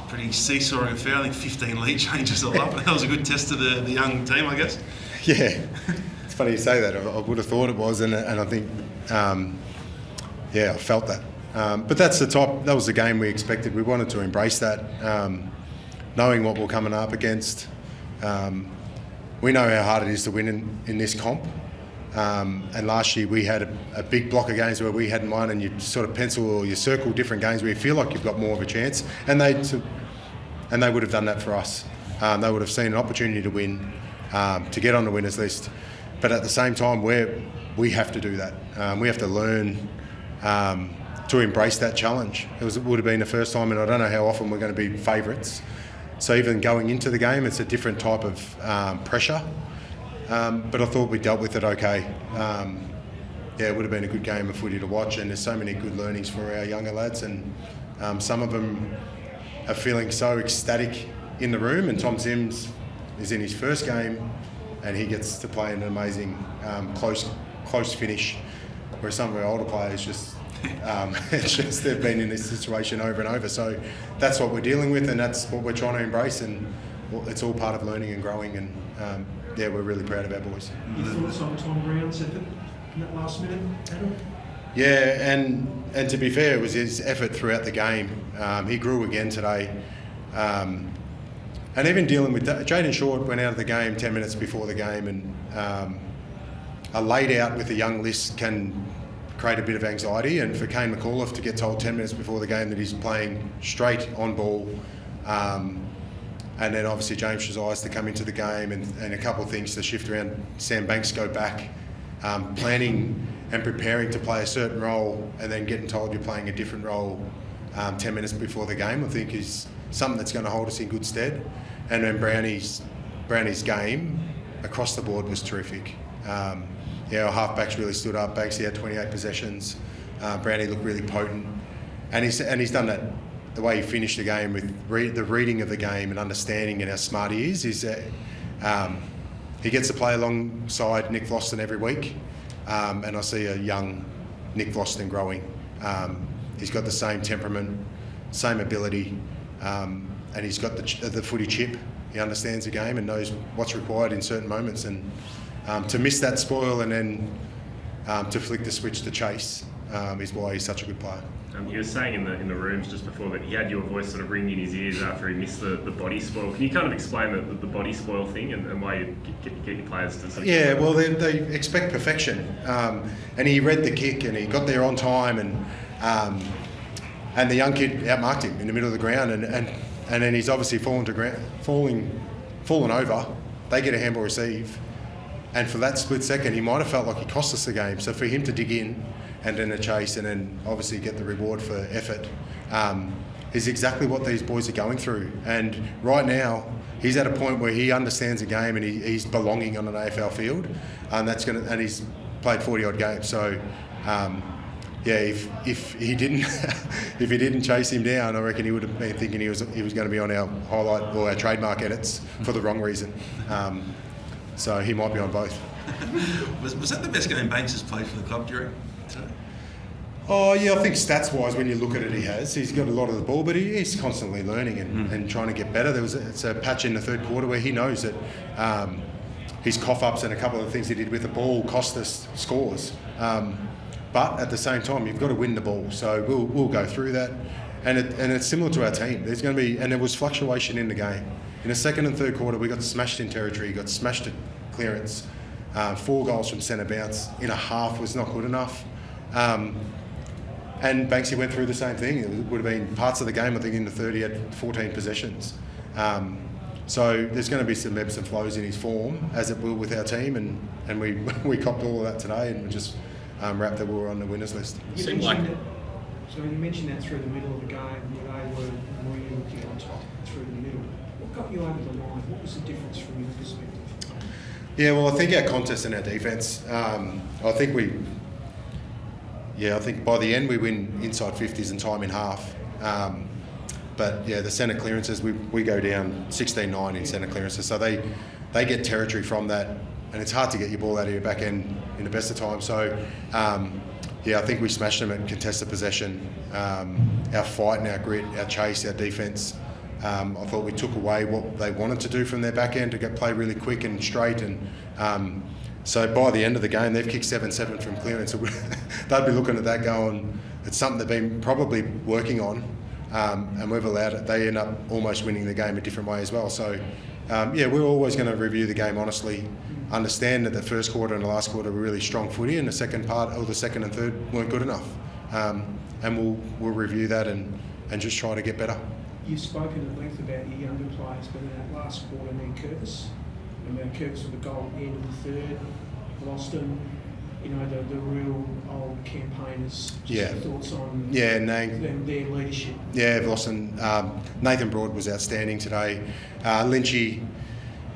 pretty seesawing affair. I think 15 lead changes all up. That was a good test to the young team, I guess. Yeah, it's funny you say that. I would have thought it was, and I think, I felt that. But that was the game we expected. We wanted to embrace that, knowing what we're coming up against. We know how hard it is to win in this comp. And last year we had a big block of games where we hadn't won, and you sort of pencil or you circle different games where you feel like you've got more of a chance, and they would have done that for us. They would have seen an opportunity to win, to get on the winners list, but at the same time we have to do that. We have to learn to embrace that challenge. It would have been the first time, and I don't know how often we're going to be favourites. So even going into the game, it's a different type of pressure. But I thought we dealt with it okay. It would have been a good game of footy to watch, and there's so many good learnings for our younger lads, and some of them are feeling so ecstatic in the room, and Tom Sims is in his first game and he gets to play an amazing close finish, where some of our older players just they've been in this situation over and over. So that's what we're dealing with, and that's what we're trying to embrace, and it's all part of learning and growing, and we're really proud of our boys. Your thoughts on Tom Brown's effort in that last minute, Adam? Yeah, and to be fair, it was his effort throughout the game. He grew again today. And even dealing with that, Jaden Short went out of the game 10 minutes before the game, and a laid out with a young list can create a bit of anxiety, and for Kane McAuliffe to get told 10 minutes before the game that he's playing straight on ball, and then obviously James Trezise to come into the game, and a couple of things to shift around. Sam Banks go back, planning and preparing to play a certain role, and then getting told you're playing a different role 10 minutes before the game, I think is something that's going to hold us in good stead. And then Brownie's game across the board was terrific. Our halfbacks really stood up. Banksy had 28 possessions. Brownie looked really potent, and he's done that. The way he finished the game with the reading of the game and understanding and how smart he is he gets to play alongside Nick Vlauston every week, and I see a young Nick Vlauston growing. He's got the same temperament, same ability, and he's got the footy chip. He understands the game and knows what's required in certain moments, and to miss that spoil and then to flick the switch to chase is why he's such a good player. He was saying in the rooms just before that he had your voice sort of ringing in his ears after he missed the body spoil. Can you kind of explain the body spoil thing and why you get your players to sort of... Yeah, well, they expect perfection, and he read the kick and he got there on time, and the young kid outmarked him in the middle of the ground, and then he's obviously fallen over. They get a handball receive, and for that split second he might have felt like he cost us the game. So for him to dig in and then a chase and then obviously get the reward for effort is exactly what these boys are going through. And right now he's at a point where he understands the game and he's belonging on an AFL field, and he's played 40 odd games. So if he didn't chase him down, I reckon he would have been thinking he was going to be on our highlight or our trademark edits for the wrong reason. So he might be on both. Was that the best game Banks has played for the club, do you reckon? Oh yeah, I think stats-wise, when you look at it, he's got a lot of the ball, but he's constantly learning and trying to get better. It's a patch in the third quarter where he knows that his cough-ups and a couple of things he did with the ball cost us scores. But at the same time, you've got to win the ball, so we'll go through that. And it's similar to our team. There's going to be, and there was fluctuation in the game. In the second and third quarter, we got smashed in territory, got smashed at clearance. 4 goals from centre bounce in a half was not good enough. And Banksy went through the same thing. It would have been parts of the game, I think in the third he had 14 possessions. So there's going to be some ebbs and flows in his form, as it will with our team, and we copped all of that today, and we just wrapped that we were on the winners list. You mentioned that through the middle of the game, they were really looking on top through the middle. What got you over the line? What was the difference from your perspective? Yeah, well, I think our contest and our defence, I think by the end we win inside 50s and time in half. But yeah, the centre clearances, we go down 16-9 in centre clearances, so they get territory from that, and it's hard to get your ball out of your back end in the best of times. So I think we smashed them at contested possession. Our fight and our grit, our chase, our defence I thought we took away what they wanted to do from their back end to play really quick and straight. And so by the end of the game, they've kicked 7-7 from clearance. So they'd be looking at that going, it's something they've been probably working on. And we've allowed it. They end up almost winning the game a different way as well. So, we're always going to review the game honestly, understand that the first quarter and the last quarter were really strong footy, and the second part, or the second and third, weren't good enough. And we'll review that and just try to get better. You've spoken at length about your younger players, but in that last quarter, Curtis with the goal at the end of the third, lost him. You know, the real old campaigners. Yeah. Thoughts on their leadership. Yeah, Vlossen. Nathan Broad was outstanding today. Lynchy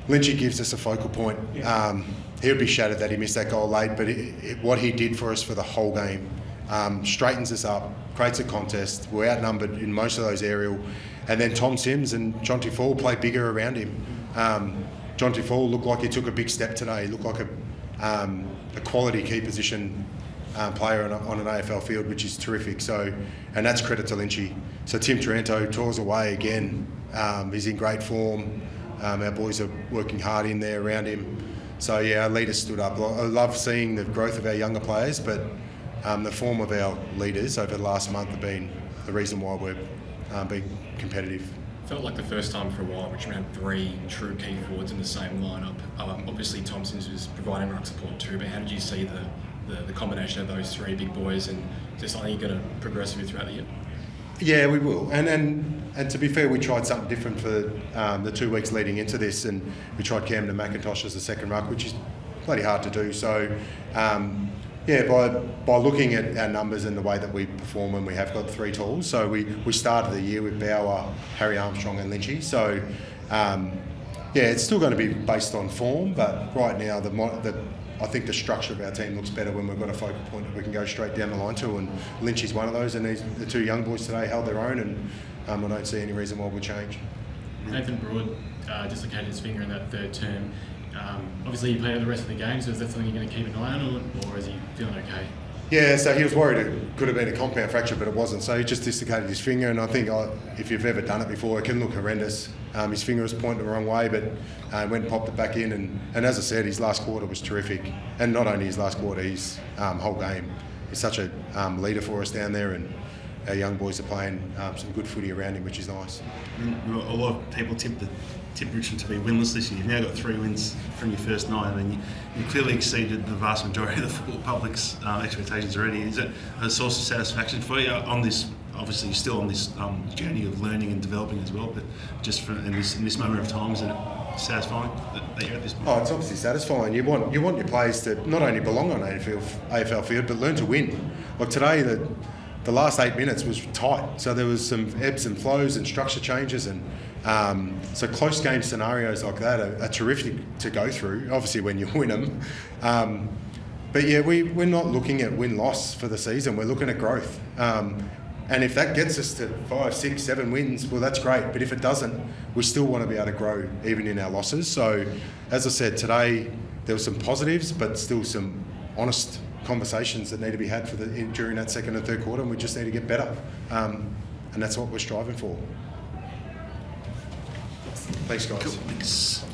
gives us a focal point. Yeah. He would be shattered that he missed that goal late, but what he did for us for the whole game straightens us up, creates a contest. We're outnumbered in most of those aerial. And then Tom Sims and Jonty Fall play bigger around him. Jonty Fall looked like he took a big step today. He looked like a quality key position player on an AFL field, which is terrific. So, and that's credit to Lynchy. So Tim Taranto tours away again. He's in great form. Our boys are working hard in there around him. So our leaders stood up. I love seeing the growth of our younger players, but the form of our leaders over the last month have been the reason why we're being competitive. Felt like the first time for a while Richmond had 3 true key forwards in the same lineup. Obviously Tom Sims was providing ruck support too, but how did you see the combination of those 3 big boys, and is there something you're going to progress with throughout the year? Yeah, we will. And to be fair, we tried something different for the 2 weeks leading into this, and we tried Camden McIntosh as a second ruck, which is bloody hard to do. So, by looking at our numbers and the way that we perform when we have got 3 tools. So we started the year with Bauer, Harry Armstrong and Lynchy. So, it's still going to be based on form, but right now I think the structure of our team looks better when we've got a focal point that we can go straight down the line to, and Lynchy's one of those, and the 2 young boys today held their own, and I don't see any reason why we'll change. Nathan Broad dislocated his finger in that third term. Obviously, he played the rest of the game, so is that something you're going to keep an eye on, or is he feeling okay? Yeah, so he was worried it could have been a compound fracture, but it wasn't. So he just dislocated his finger, and I think if you've ever done it before, it can look horrendous. His finger was pointing the wrong way, but went and popped it back in. And as I said, his last quarter was terrific. And not only his last quarter, his whole game. He's such a leader for us down there, and our young boys are playing some good footy around him, which is nice. A lot of people tip Richmond to be winless this year. You've now got 3 wins from your first 9. I mean, you clearly exceeded the vast majority of the football public's expectations already. Is it a source of satisfaction for you on this? Obviously, you're still on this journey of learning and developing as well, but just in this moment of time, is it satisfying that you're at this point? Oh, it's obviously satisfying. You want your players to not only belong on AFL field, but learn to win. Like today, the last 8 minutes was tight, so there was some ebbs and flows and structure changes, and so close game scenarios like that are terrific to go through, obviously when you win them. But yeah, we're not looking at win-loss for the season, we're looking at growth. And if that gets us to 5, 6, 7 wins, well, that's great. But if it doesn't, we still want to be able to grow even in our losses. So, as I said, today there were some positives, but still some honest conversations that need to be had during that second and third quarter, and we just need to get better. And that's what we're striving for. Thanks, guys. Cool. Thanks.